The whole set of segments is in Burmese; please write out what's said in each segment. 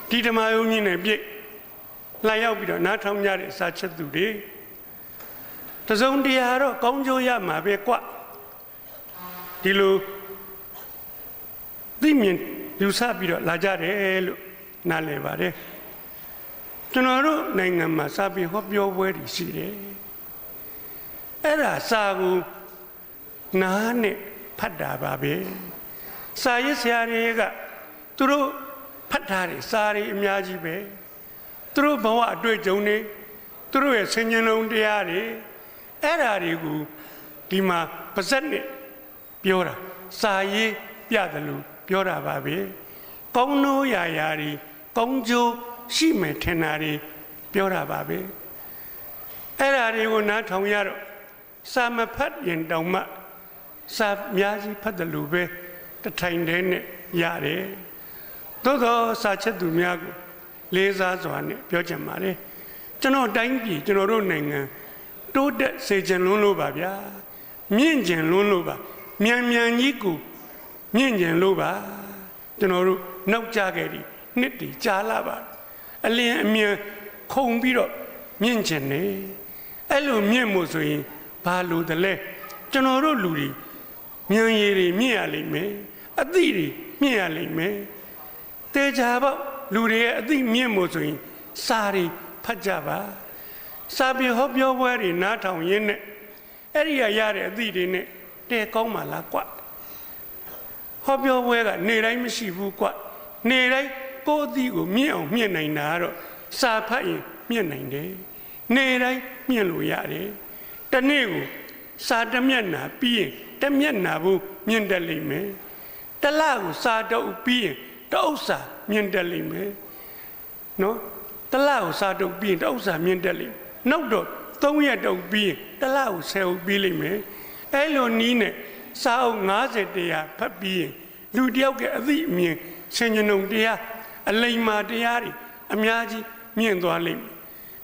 ဒီဓမ္မယုံကြီးနဲ့ပြည့်လာရောက်ပြီးတော့နားထောင်ကြတဲ့စာချက်သူတွေတစုံတရာတော့ကောင်းကျိုးရမှာပဲကွဒီလိုသိမြင်ယူဆပြီးတော့လာကြတယ်လို့နားလည်ပါတယ်ကျွန်တော်တို့နိုင်ငံမှာစာပေဟောပြောပွဲတွေရှိတယ်အဲ့ဒါစာကိုနားနဲ့ဖတ်တာပါပဲစာရေးဆရာတွေကသူတို့ဖတ်ထားတဲ့စာတွေအများကြီးပဲသူတို့ဘဝအတွေ့အကြုံတွေသူတို့ရဲ့ဆင်ញံလုံးတရားတွေအဲ့ဓာတွေကိုဒီမှာပါဇက်နဲ့ပြောတာစာရေးပြတယ်လို့ပြောတာပါပဲကောင်းနိုးရာရာတွေကောင်းကျိုးရှိမယ်ထင်တာတွေပြောတာပါပဲအဲ့ဓာတွေကိုနားထောင်ရတော့စာမဖတ်ရင်တောင်မှစာအများကြီးဖတ်တယ်လို့ပဲတထိုင်တည်းနဲ့ရတယ်သို့သောစာချက်သူများကိုလေးစားစွာနဲ့ပြောချင်ပါတယ်ကျွန်တော်တိုင်းပြည်ကျွန်တော်တို့နိုင်ငံတိုးတက်စေချင်လွန်းလို့ပါဗျာမြင့်ကျင်လွန်းလို့ပါမြန်မြန်ကြီးကိုမြင့်ကျင်လို့ပါကျွန်တော်တို့နောက်ကြခဲ့ပြီနှစ်တည်ကြာလာပါအလင်းအမြန်ခုန်ပြီးတော့မြင့်ကျင်နေအဲ့လိုမြင့်မို့ဆိုရင်ဘာလို့တလဲကျွန်တော်တို့လူတွေမြန်ရည်တွေမြင့်ရလိမ့်မယ်အသိတွေမြင့်ရလိမ့်မယ်တေချာပေါ့လူတွေရဲ့အသိမြင့်မို့ဆိုရင်စာတွေဖတ်ကြပါစာပေဟောပြောပွဲတွေနားထောင်ရင်းနဲ့အဲ့ဒီရတဲ့အသည့်တွေနဲ့တဲကောင်းမှလားကွဟောပြောပွဲကနေတိုင်းမရှိဘူးကွနေတိုင်းကိုယ်အသည့်ကိုမြင့်အောင်မြင့်နိုင်တာကတော့စာဖတ်ရင်မြင့်နိုင်တယ်နေတိုင်းမြင့်လို့ရတယ်တနေ့ကိုစာတစ်မျက်နှာပြီးရင်တစ်မျက်နှာဘူးမြင့်တက်လိမ့်မယ်တလကိုစာတအုပ်ပြီးရင်တဥစ္စာမြင့်တက်လိမ့်မယ်နော်တလကိုစာတအုပ်ပြီးရင်တဥစ္စာမြင့်တက်လိမ့်နောက်တော့3ရက်တုပ်ပြီးရင်တလကို10အုပ်ပြီးလိမ့်မယ်အဲ့လိုနီးနဲ့စာအုပ်50တရားဖတ်ပြီးရင်လူတယောက်ရဲ့အသိအမြင်ဆင်ញံုံတရားအလိမ္မာတရားတွေအများကြီးမြင့်သွားလိမ့်မယ်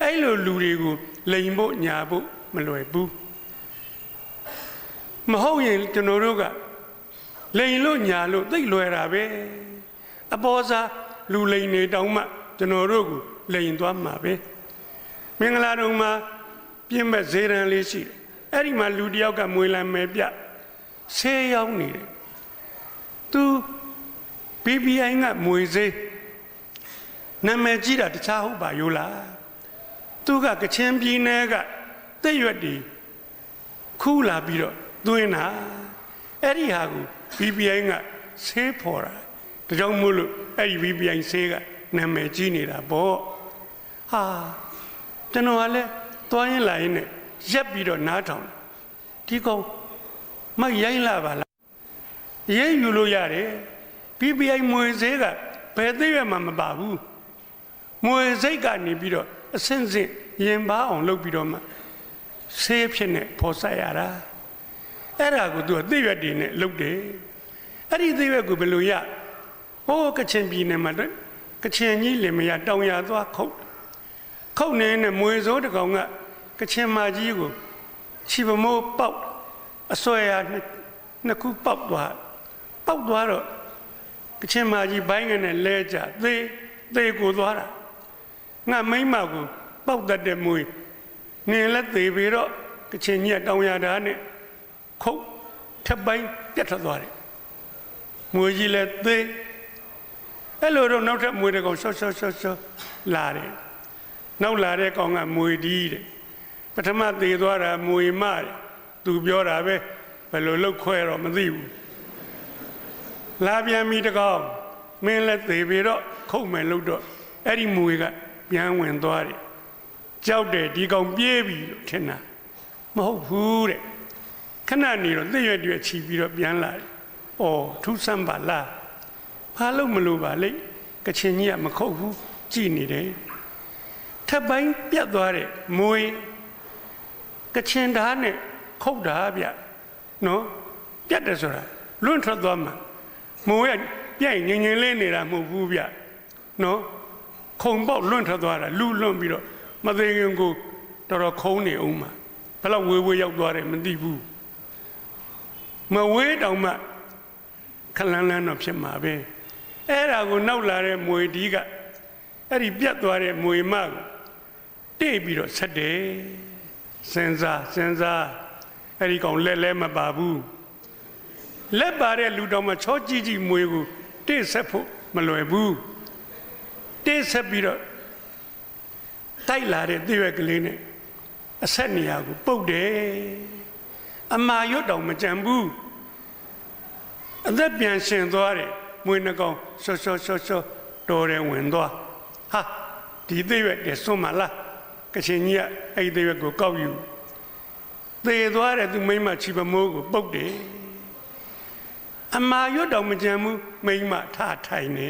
အဲ့လိုလူတွေကိုလိမ်ဖို့ညာဖို့မလွယ်ဘူးမဟုတ်ရင်ကျွန်တော်တို့ကလိမ်လို့ညာလို့သိလွယ်တာပဲအပေါ်စားလူလိမ်နေတောင်မှကျွန်တော်တို့ကိုလိမ်သွားမှာပဲမင်္ဂလာတုံမှာပြင်းမဲ့ဇေရန်လေးရှိတယ်အဲ့ဒီမှာလူတယောက်ကမွေးလမ်းမဲပြဆေးရောက်နေတယ်သူ BBI ကမွေစေးနာမည်ကြီးတာတခြားဟုတ်ပါရောလားသူကကချင်ပြည်နယ်ကတဲ့ရွက်တီခူးလာပြီးတော့သွင်းတာအဲ့ဒီဟာကို BBI ကဆေးဖော်တာဒါကြောင့်မို့လို့အဲ့ဒီ BBI ဆေးကနာမည်ကြီးနေတာပေါ့ဟာကျွန်တော်ကလည်းသွားရင်လာရင်နဲ့ရက်ပြီးတော့နားထောင်ဒီကောင်မရိုင်းလာပါလားရေးယူလို့ရတယ် BBI မွေစေးကဘယ်သေးရမှမပါဘူးမွေစိတ်ကနေပြီးတော့အစင်းစင်းရင်ပါအောင်လုပ်ပြီးတော့မှဆေးဖြစ်နေဖော်ဆက်ရတာအဲ့ဒါကိုသူကသိရွက်တွေနဲ့လုပ်တယ်အဲ့ဒီသိရွက်ကိုဘယ်လိုရဟိုးကချင်ပြည်နယ်မှာကချင်ကြီးလင်မယားတောင်ရသွားခုတ်နေနဲ့မွေစိုးတကောင်ကကချင်မကြီးကိုချီပမိုးပေါက်အစွဲရနှစ်ခုပေါက်သွားတော့ကချင်မကြီးဘိုင်းကနေလဲကြသေကိုသွားတာငါမိမကိုပေါက်တတ်တဲ့မွေနေလက်သေးပြီးတော့ကချင်ကြီးတောင်ရတာနဲ့ခုတ်ထပ်ပိုင်းပြတ်ထွက်သွားတယ်မွေကြီးလည်းသေအဲ့လိုတော့နောက်ထပ်မွေတကောင်ရှော့လာတယ်နောက်လာတဲ့ကောင်ကမွေဒီတဲ့ပထမသေသွားတာမွေမတဲ့သူပြောတာပဲဘယ်လိုလုပ်ခွဲတော့မသိဘူးလာပြန်ပြီတကောင်မင်းလည်းသေပြီးတော့ခုတ်မယ်လို့တော့အဲ့ဒီမွေကပြန်ဝင်သွားတယ်ကြောက်တယ်ဒီကောင်ပြေးပြီလို့ထင်တာမဟုတ်ဘူးတဲ့ခဏနေတော့သိရွက်တွေချီပြီးတော့ပြန်လာတယ်။အော်ထူးဆန်းပါလား။ဘာလို့မလို့ပါလိမ့်ကချင်ကြီးကမခုတ်ဘူးကြည်နေတယ်။ထပ်ပိုင်းပြတ်သွားတဲ့မွေကချင်ဓာတ်နဲ့ခုတ်တာဗျနော်ပြတ်တယ်ဆိုတာလွန့်ထွက်သွားမှာမွေကပြိုင်ငင်လေးနေတာမဟုတ်ဘူးဗျနော်ခုံပေါက်လွန့်ထွက်သွားတာလူလွန့်ပြီးတော့မသေးခင်ကိုတော်တော်ခုံးနေအောင်မှာဘယ်လောက်ဝေးရောက်သွားတယ်မသိဘူးမဝေးတောင်မှခလန်းလန်းတော့ဖြစ်မှာပဲအဲ့ဒါကိုနောက်လာတဲ့မွေဒီက အဲ့ဒီပြတ်သွားတဲ့မွေမကိုတိတ်ပြီးတော့ဆက်တယ်စဉ်းစားအဲ့ဒီကောင်လက်လဲမပါဘူးလက်ပါတဲ့လူတော်မှာချောကြည့်ကြည့်မွေကိုတိတ်ဆက်ဖို့မလွယ်ဘူးတိတ်ဆက်ပြီးတော့တိုက်လာတဲ့သွေးကလေးနဲ့အဆက်နေရာကိုပုတ်တယ်အမာရွတ်တောင်မကြံဘူးအသက်ပြန်ရှင်သွားတယ်မွေနှကောင်ရှော့တော်တယ်ဝင်သွားဟာဒီသွေးကစွန့်မလားကချင်ကြီးကအဲ့ဒီသွေးကိုကောက်ယူသေသွားတဲ့သူမိမချီပမိုးကိုပုတ်တယ်အမာရွတ်တောင်မကြံဘူးမိမထထိုင်နေ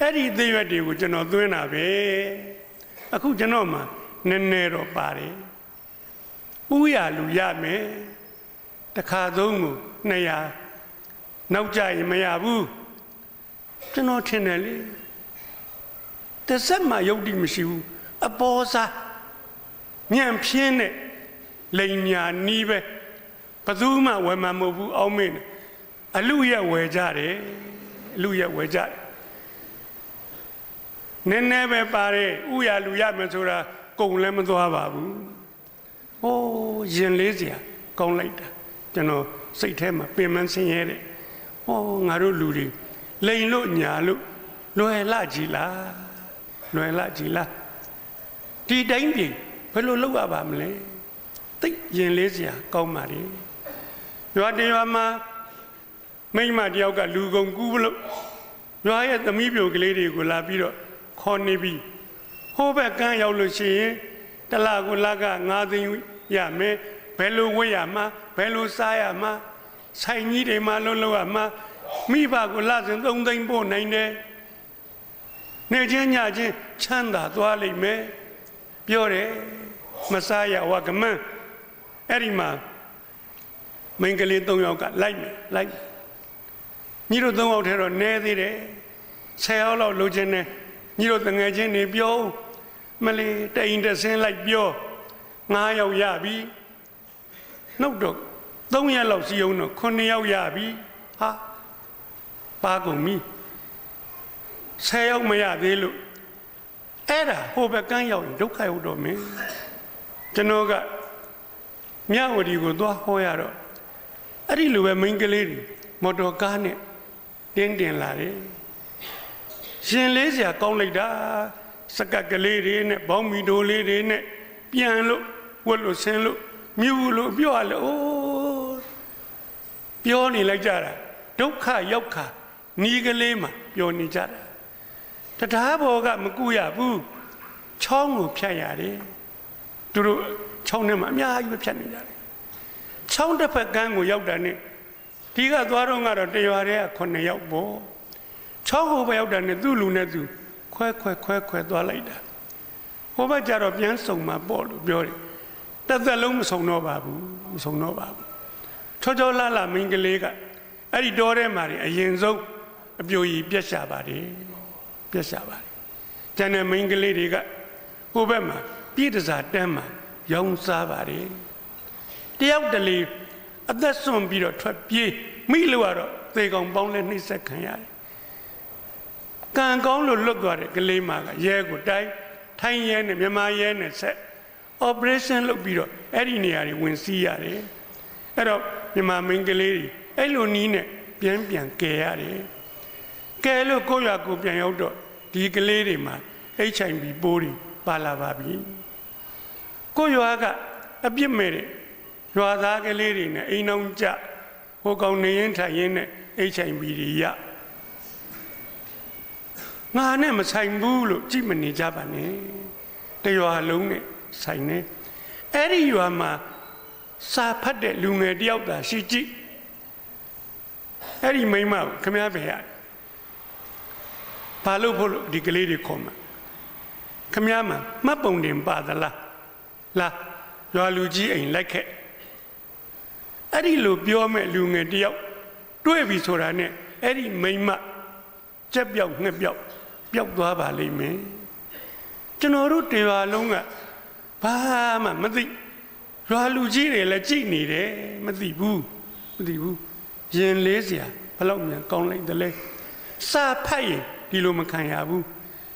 အဲ့ဒီသွေးတွေကိုကျွန်တော်သွင်းတာပဲအခုကျွန်တော်မှနည်းနည်းတော့ပါတယ်ဥရလူရမယ်တခါသုံးကို200နောက်ကြရင်မရဘူးကျွန်တော်ထင်တယ်လေတစ်စက်မှယုတ်တိမရှိဘူးအပေါ်စားညံပြင်းတဲ့လိန်ညာနီးပဲဘသူမှဝယ်မှာမဟုတ်ဘူးအောင်းမင်းအလူရက်ဝယ်ကြတယ်အလူရက်ဝယ်ကြတယ်နည်းနည်းပဲပါတယ်ဥရလူရမယ်ဆိုတာကုန်လည်းမသွားပါဘူးဟိုးရင်လေးစရာကောင်းလိုက်တာကျွန်တော်စိတ်ထဲမှာပင်မဆင်းရဲတယ်ဟောငါတို့လူတွေလိန်လို့ညာလို့လွယ်လာကြည်လားဒီတိုင်းပြည်ဘယ်လိုလုပ်ရပါမလဲသိရင်လေးစရာကောင်းပါလေရွာတရွာမှာမိမတယောက်ကလူကုန်ကူးလို့ရွာရဲ့သမီးပြိုကလေးတွေကိုလာပြီးတော့ခေါ်နေပြီဟိုးဘက်ကန်းရောက်လို့ရှိရင်တလကိုလက9သိန်းရမယ်ဘယ်လိုဝတ်ရမှာဘယ်လိုစားရမှာဆိုင်ကြီးတွေမှာလုံးရမှာမိဘကိုလစဉ်3သိန်းပို့နိုင်တယ်နေချင်းညချင်းချမ်းသာသွားလိမ့်မယ်ပြောတယ်မစားရဝကမန်းအဲ့ဒီမှာမိန်းကလေး3ယောက်ကလိုက်ညီတို့3ယောက်ထဲတော့နဲသေးတယ်10ယောက်လောက်လိုချင်တယ်ညီတို့တငယ်ချင်းတွေပြောမလီတိန်တဆင်းလိုက်ပြော9ယောက်ရပြီနှုတ်တော့3ရက်လောက်စီအောင်တော့9ယောက်ရပြီဟာပါကုန်ပြီ10ယောက်မရသေးလို့အဲ့ဒါဟိုဘက်ကန်းရောက်ရင်ဒုက္ခရောက်တော့မင်းကျွန်တော်ကမြဝတီကိုသွားဟောရတော့အဲ့ဒီလိုပဲမိန်းကလေးတွေမော်တော်ကားနဲ့တင်လာတယ်ရှင်လေးစရာကောင်းလိုက်တာစကတ်ကလေးတွေနဲ့ဘောင်းမီတိုလေးတွေနဲ့ပြန်လို့ဝတ်လို့ဆင်းလို့မြူလို့ပြောရလို့အိုးပြောနေလိုက်ကြတာဒုက္ခရောက်ခါနီးကလေးမှာပြောနေကြတာတရားဘောကမကူရဘူးချောင်းကိုဖြတ်ရတယ်သူတို့ချောင်းထဲမှာအများကြီးပဲဖြတ်နေကြတယ်ချောင်းတစ်ဖက်ကန်းကိုရောက်တာနဲ့ဒီကသွားတော့ကတော့တရွာထဲက9ယောက်ပေါ့ချောင်းဟိုဘက်ရောက်တာနဲ့သူ့လူနဲ့သူခွဲသွားလိုက်တာဟိုဘက်ကျတော့ပြန်စုံမှာပေါ့လို့ပြောတယ်တစ်သက်လုံးမစုံတော့ပါဘူးချောလာမင်းကလေးကအဲ့ဒီတောထဲမှာအရင်ဆုံးအပြိုကြီးပြက်ရှာပါတယ်ကျန်တဲ့မင်းကလေးတွေကဟိုဘက်မှာပြည်တစားတန်းမှာရောင်းစားပါတယ်တယောက်တလေအသက်ဆွန့်ပြီးတော့ထွက်ပြေးမိလို့ကတော့သေကောင်ပေါင်းလဲနှိမ့်ဆက်ခံရတယ်ကံကောင်းလို့လွတ်သွားတဲ့ကလေးမကရဲကိုတိုင်းထိုင်းရဲနဲ့မြန်မာရဲနဲ့ဆက် operation လုပ်ပြီးတော့အဲ့ဒီနေရာတွေဝင်စီးရတယ်အဲ့တော့မြန်မာမင်းကလေးတွေအဲ့လိုနီးနဲ့ပြန်ကယ်ရတယ်ကယ်လို့ကိုယ့်ရွာကိုပြန်ရောက်တော့ဒီကလေးတွေမှာ HIV ပိုးတွေပါလာပါပြီကိုယ့်ရွာကအပြစ်မဲ့တဲ့ရွာသားကလေးတွေနဲ့အိမ်အောင်ကြဟိုကောင်နေရင်ထိုင်ရင်နဲ့ HIV တွေရငါနဲ့မဆိုင်ဘူးလို့ကြည့်မနေကြပါနဲ့တရွာလုံးနဲ့ဆိုင်နေအဲ့ဒီရွာမှာစာဖတ်တဲ့လူငယ်တယောက်သာရှိကြည့်အဲ့ဒီမိန်းမကိုခမည်းပဲရဘာလို့ဖို့လို့ဒီကလေးတွေခေါ်မှာခမည်းမှာမှတ်ပုံတင်ပါသလားရွာလူကြီးအိမ်လိုက်ခဲ့အဲ့ဒီလိုပြောမဲ့လူငယ်တယောက်တွေ့ပြီဆိုတာနဲ့အဲ့ဒီမိန်းမကြက်ပြောက်ငှက်ပြောက်ပျောက်သွားပါလိမ့်မယ်ကျွန်တော်တို့တေဝါလုံးကဘာမှမသိရွာလူကြီးတွေလည်းကြည့်နေတယ်မသိဘူးရင်လေးစရာဘယ်လောက်မြန်ကောင်းလိုက်တယ်လဲစာဖတ်ရင်ဒီလိုမခံရဘူး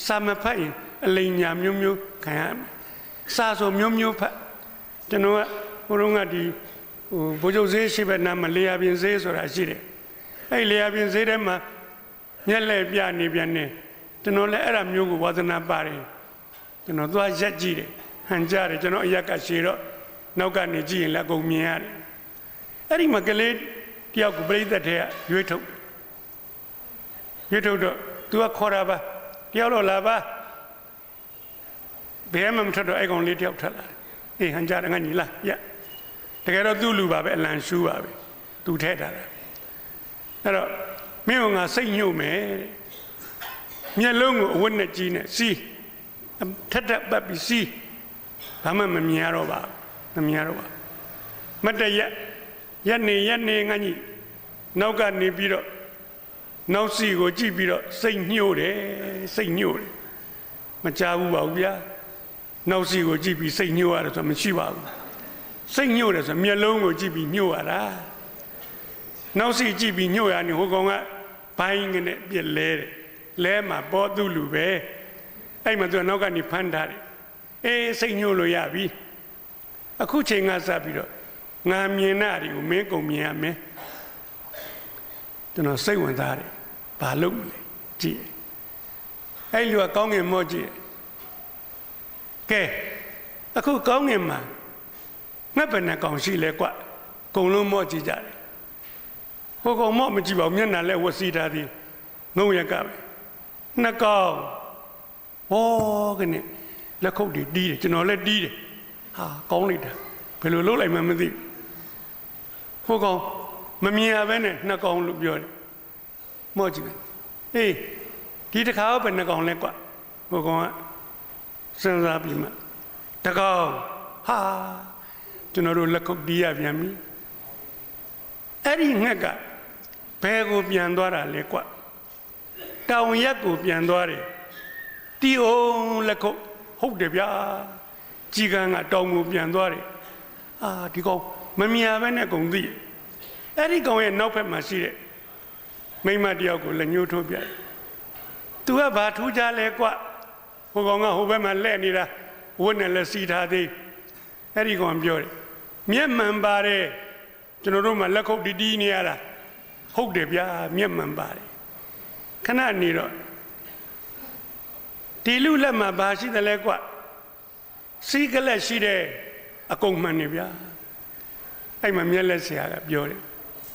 စာမဖတ်ရင်အလိမ်ညာမျိုးမျိုးခံရမယ်စာဆိုမျိုးမျိုးဖတ်ကျွန်တော်ကဘုရုံးကဒီဘိုးချုပ်ဈေးရှိဘက်နားမှာလေယာပြင်ဈေးဆိုတာရှိတယ်အဲ့လေယာပြင်ဈေးထဲမှာမျက်လှည့်ပြနေပြန်နေကျွန်တော်လည်းအဲ့ဒါမျိုးကိုဝါသနာပါတယ်ကျွန်တော်သွားရက်ကြည့်တယ်ဟန်ကြတယ်ကျွန်တော်အရက်ကရှည်တော့နောက်ကနေကြည့်ရင်လည်းအကုန်မြင်ရတယ်အဲ့ဒီမှာကလေးတယောက်ကိုပြိဿတဲ့ကရွေးထုတ်တော့သူကခေါ်တာပါတယောက်တော့လာပါဘယ်မှမထွက်တော့အဲ့ကောင်လေးတယောက်ထွက်လာအေးဟန်ကြတယ်ငါညီလာရတကယ်တော့သူ့လူပါပဲအလံရှူးပါပဲသူထဲထားတာအဲ့တော့မင်းကငါစိတ်ညှို့မယ်တဲ့မျက်လုံးကိုအဝတ်နဲ့ကြီးနဲ့စီးထက်ပတ်ပြီးစီးဘာမှမမြင်ရတော့ပါမမြင်ရတော့ပါမတရက်နေငါညီနောက်ကနေပြီးတော့နောက်စီကိုကြည့်ပြီးတော့စိတ်ညှို့တယ်မကြားဘူးပါဘူးဗျာနောက်စီကိုကြည့်ပြီးစိတ်ညှို့ရတယ်ဆိုမရှိပါဘူးစိတ်ညှို့တယ်ဆိုမျက်လုံးကိုကြည့်ပြီးညှို့ရတာနောက်စီကြည့်ပြီးညှို့ရနေဟိုကောင်ကဘိုင်းကနေပြက်လဲမှာပေါ်သူ့လူပဲအဲ့မှာသူကနောက်ကနေဖမ်းထားတယ်အေးစိတ်ညှို့လို့ရပြီအခုချိန်ကစပြီးတော့ငါမြင်တာတွေကိုမင်းကုန်မြင်ရမယ်ကျွန်တော်စိတ်ဝင်စားတယ်ဘာလို့မလဲကြည့်အဲ့လူကကောင်းငင်မော့ကြည့်ကဲအခုကောင်းငင်မှာငှက်ပနဲ့ကောင်ရှိလဲကွအကုန်လုံးမော့ကြည့်ကြတယ်ဟိုကောင်မော့မကြည့်ပါဘူးမျက်နှာလဲဝက်စီထားသည်ငုံရကပဲနှစ်ကောင်ဟောကနေလက်ခုပ်တွေတီးတယ်ကျွန်တော်လည်းတီးတယ်ဟာကောင်းလိုက်တာဘယ်လိုလုပ်လိုက်မှမသိဟိုကောင်မမြင်ရဘဲနဲ့နှစ်ကောင်လို့ပြောတယ်မော့ကြည့်ပဲအေးဒီတစ်ခါပဲနှစ်ကောင်လဲကွဟိုကောင်ကစဉ်းစားပြီးမှတကောင်ဟာကျွန်တော်တို့လက်ခုပ်တီးရပြန်ပြီအဲ့ဒီငှက်ကဘယ်ကိုပြန်သွားတာလဲကွတောင်ရက်ကိုပြန်သွားတယ်တီအောင်လက်ခုပ်ဟုတ်တယ်ဗျာကြီးကန်းကတောင်ကိုပြန်သွားတယ်အာဒီကောင်မမြင်ဘဲနဲ့ကုန်သိအဲ့ဒီကောင်ရဲ့နောက်ဘက်မှာရှိတဲ့မိမတယောက်ကိုလက်ညှိုးထိုးပြတယ်သူကဘာထူးကြလဲကွဟိုကောင်ကဟိုဘက်မှာလှည့်နေတာဝတ်နဲ့လက်စီထားသေးအဲ့ဒီကောင်ပြောတယ်မျက်မှန်ပါတယ်ကျွန်တော်တို့မှလက်ခုပ်တီးနေရတာဟုတ်တယ်ဗျာမျက်မှန်ပါတယ်ခဏနေတော့ဒီလူလက်မှာဘာရှိတယ်လဲကွစီးကလက်ရှိတယ်အကုန်မှန်နေဗျာအဲ့မှာမျက်လက်ဆရာကပြောတယ်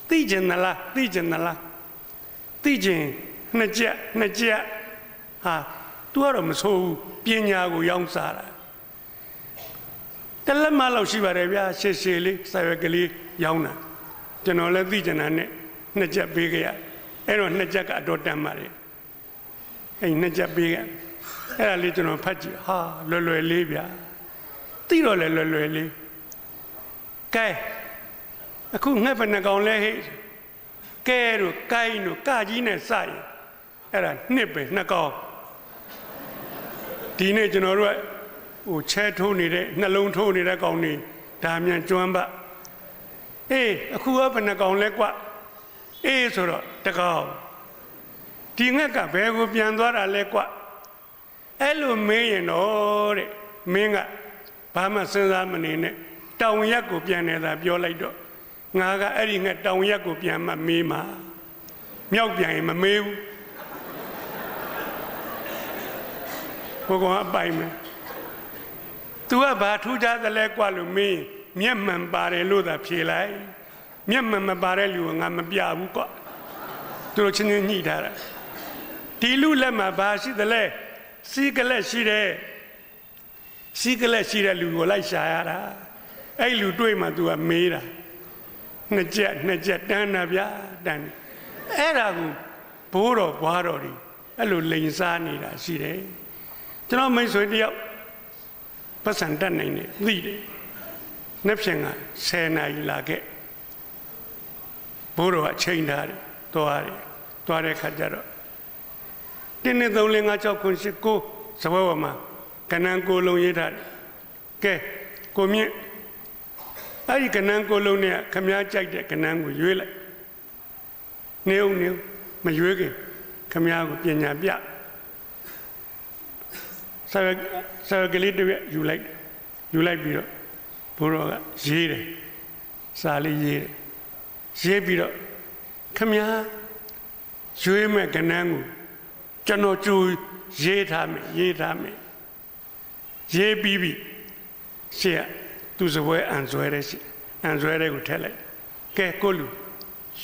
သိကျင်သလားသိကျင်နှစ်ချက်ဟာသူကတော့မဆိုးဘူးပညာကိုရောင်းစားတာတလက်မလောက်ရှိပါတယ်ဗျာရှည်ရှည်လေးစာရွက်ကလေးရောင်းတာကျွန်တော်လည်းသိကျင်တာနဲ့နှစ်ချက်ပေးခဲ့ရအဲ့တော့နှစ်ချက်ကအတော်တန်ပါတယ်အဲ့နှစ်ချက်ပေးခဲ့အဲ့ဒါလေးကျွန်တော်ဖတ်ကြည့်ဟာလွယ်လေးဗျာသိတော့လည်းလွယ်လေးကဲအခုငှက်ဘယ်နှကောင်လဲဟဲ့ကဲတို့ကိုင်းတို့ကကြီးနဲ့စရင်အဲ့ဒါနှစ်ပဲနှစ်ကောင်ဒီနေ့ကျွန်တော်တို့ဟိုချဲထိုးနေတဲ့နှလုံးထိုးနေတဲ့ကောင်နေဒါမြန်ကျွမ်းပါအေးအခုကဘယ်နှကောင်လဲကွအေးဆိုတော့တကောင်ဒီငှက်ကဘယ်ကိုပြန်သွားတာလဲကွအဲ့လိုမင်းရင်တော့တဲ့မင်းကဘာမှစဉ်းစားမနေနဲ့တောင်ရက်ကိုပြန်နေတာပြောလိုက်တော့ငါကအဲ့ဒီငှက်တောင်ရက်ကိုပြန်မှမေးမှာမြောက်ပြန်ရင်မမေးဘူးဘုကောင်အပိုင်မယ်သူကဘာထူးခြားတယ်လဲကွလို့မင်းမျက်မှန်ပါတယ်လို့သာဖြေလိုက်မျက်မှန်မပါတဲ့လူကငါမပြဘူးကွသူတို့ချင်းချင်းညှိထားတာဒီလူလက်မှာဘာရှိတယ်လဲစီးကလက်ရှိတဲ့လူကိုလိုက်ရှာရတာအဲ့လူတွေ့မှသူကမေးတာနှစ်ချက်တန်းတာဗျာတန်းအဲ့ဒါကိုဘိုးတော်ဘွားတော်တွေအဲ့လိုလိန်စားနေတာရှိတယ်ကျွန်တော်မိတ်ဆွေတယောက်ပတ်စံတက်နိုင်တယ်သိတယ်နှစ်ဖြင့်က10နာရီလာခဲ့ဘိုးတော်ကချိန်ထားတယ်သွားတဲ့ခါကျတော့တင်းနေ3 4 5 6 9 10 9စပွဲပေါ်မှာကနန်းကိုလုံးရေးထားတယ်ကဲကိုမြင့်အဲ့ဒီကနန်းကိုလုံးနဲ့ခမည်းကြိုက်တဲ့ကနန်းကိုရွေးလိုက်နေဦးမရွေးခင်ခမည်းကိုပညာပြ စာရွက်ကလေးတစ်ပြက်ယူလိုက်ပြီးတော့ဘိုးတော်ကရေးတယ်စာလေးရေးပြီးတော့ခမည်းရွေးမဲ့ကဏ္ဍကိုကျွန်တော်ကြိုရေးထားမယ်ရေးပြီးပြီရှေ့ကသူစပွဲအန်ဆွဲတဲ့ရှေ့အန်ဆွဲတဲ့ကိုထည့်လိုက်ကဲကိုလူ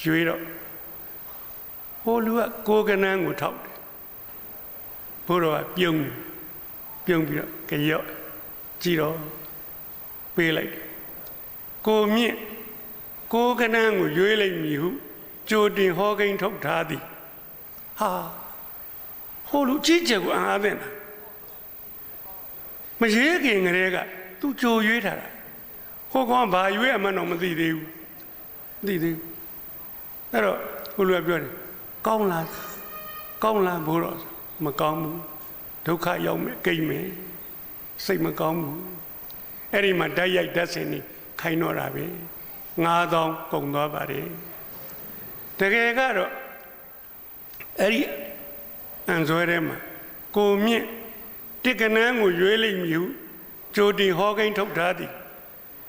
ရွေးတော့ဟိုလူကကိုကဏ္ဍကိုထောက်တယ်ဘိုးတော်ကပြုံးပြီးတော့ကြော့ကြည့်တော့ပေးလိုက်တယ်ကိုမြင့်ကိုကဏ္ဍကိုရွေးလိုက်မည်ဟုကြိုတင်ဟောကိန်းထုတ်ထားသည်ဟာဟိုလူကြည့်ချက်ကိုအားသင့်တာမရေးခင်ကလေးကသူကြိုရွေးထားတာဟိုကောင်ဘာရွေးအမှန်းတော့မသိသေးဘူးအဲ့တော့ဟိုလူကပြောတယ်ကောင်းလားဘိုးတော်မကောင်းဘူးဒုက္ခရောက်မယ်ကိမ့်မယ်စိတ်မကောင်းဘူးအဲ့ဒီမှာဓာတ်ရိုက်ဓာတ်စင်နေခိုင်းတော့တာပဲ9000ကုန်သွားပါတယ်တကယ်ကတော့အဲ့ဒီအန်ဆွဲထဲမှာကိုမြင့်တစ်ကနန်းကိုရွေးလိုက်မြူကြိုတင်ဟောကိန်းထုတ်ထားသည်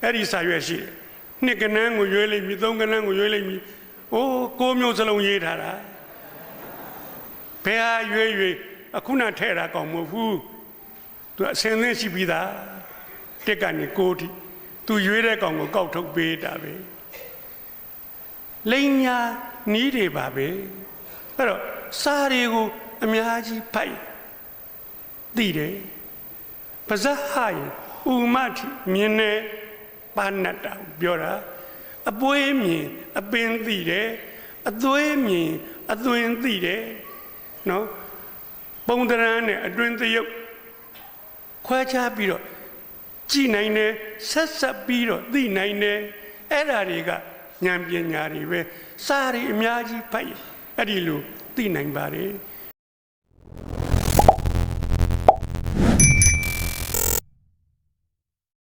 အဲ့ဒီစာရွက်ရှိတယ်နှစ်ကနန်းကိုရွေးလိုက်မြူသုံးကနန်းကိုရွေးလိုက်မြူအိုးကိုမျိုးစလုံးရေးထားတာဘယ်ဟာရွေးအခုနထဲ့တာကောင်းမဟုတ်ဘူးသူအစင်းသင်းရှိပြီးသားတစ်ကနေကိုထိသူရွေးတဲ့ကောင်ကိုကောက်ထုတ်ပေးတာပဲလိန်ညာနီးတွေပါပဲအဲ့တော့စာတွေကိုအများကြီးဖိုက်သိတယ်ပါဇက်ဟာယဥမတိမြင်နေပါဏတ္တပြောတာအပွေးမြင်အပင်သိတယ်အသွေးမြင်အသွင်သိတယ်နော်ပုံတရံနဲ့အတွင်သရုပ်ခွဲခြားပြီးတော့ကြည်နိုင်တယ်ဆက်ပြီးတော့သိနိုင်တယ်အဲ့ဓာတွေကဉာဏ်ပညာတွေပဲစာတွေအများကြီးဖိုက်အဲ့ဒီလိုသိနိုင်ပါတယ်